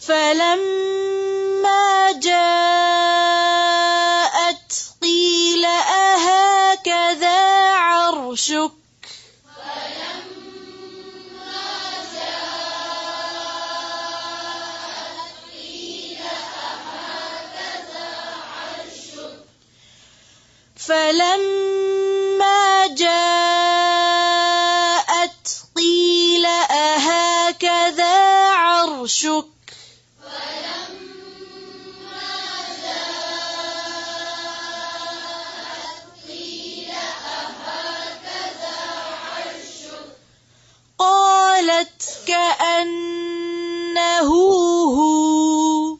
فلما جاءت قيل أهكذا عرشك فلما جاءت قيل أهكذا عرشك قالت كأنه هو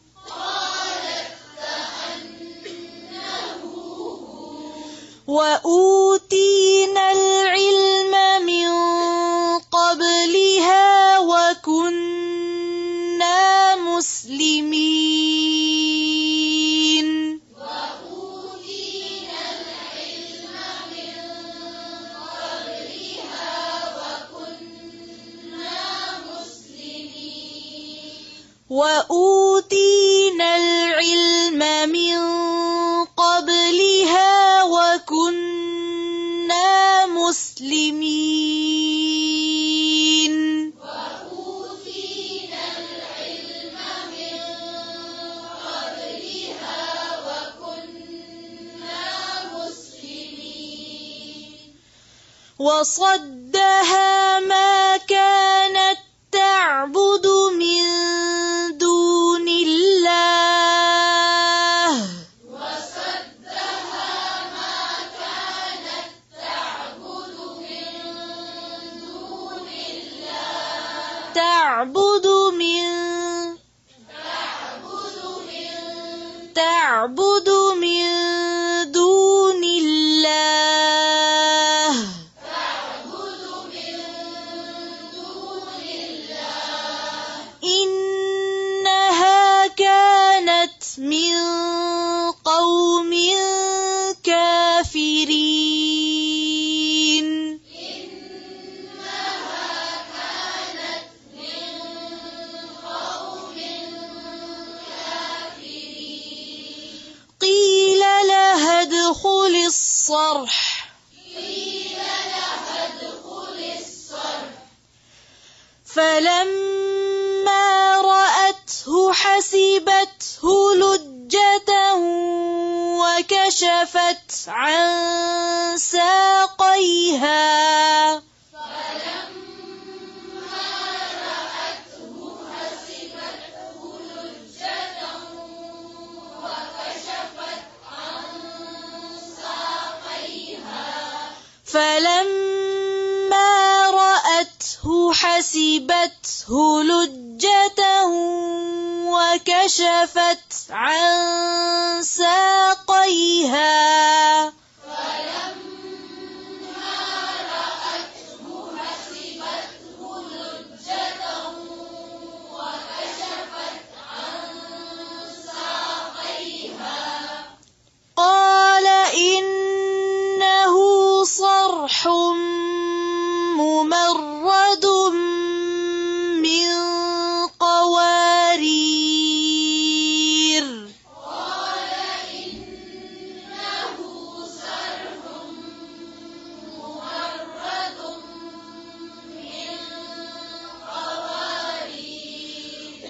وأوتينا العلم من قبلها وكنا مسلمين وأوتينا العلم من قبلها وكنا مسلمين وصدها ما كانت تعبد من دون الله تعبد من دون الله إنها كانت من قوم كافرين قيل لها ادخل الصرح فلما رأته حسبته لجة وكشفت عن ساقيها فلما رأته حسبته لجة وكشفت عن ساقيها قال إنه صرح ممرد من قوارير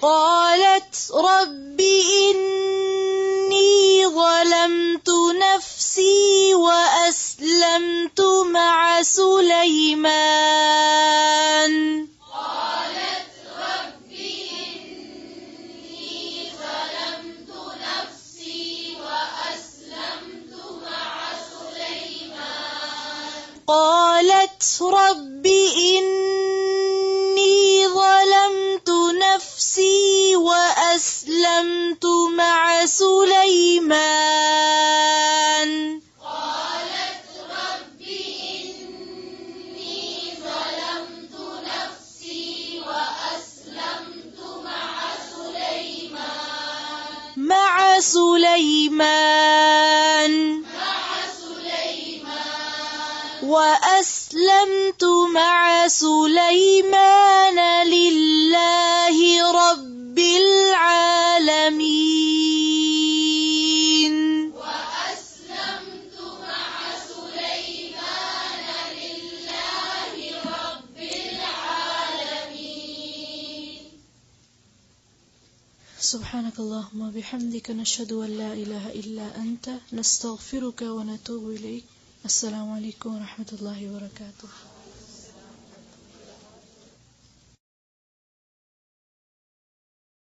قالت رب إني ظلمت نفسي وأسلمت مع سليمان قالت رب إني ظلمت نفسي وأسلمت مع سليمان وأسلمت مع سليمان لله رب العالمين. العالمين. وأسلمت مع سليمان لله رب العالمين. سبحانك اللهم وبحمدك نشهد أن لا إله إلا أنت نستغفرك ونتوب إليك. السلام عليكم ورحمة الله وبركاته.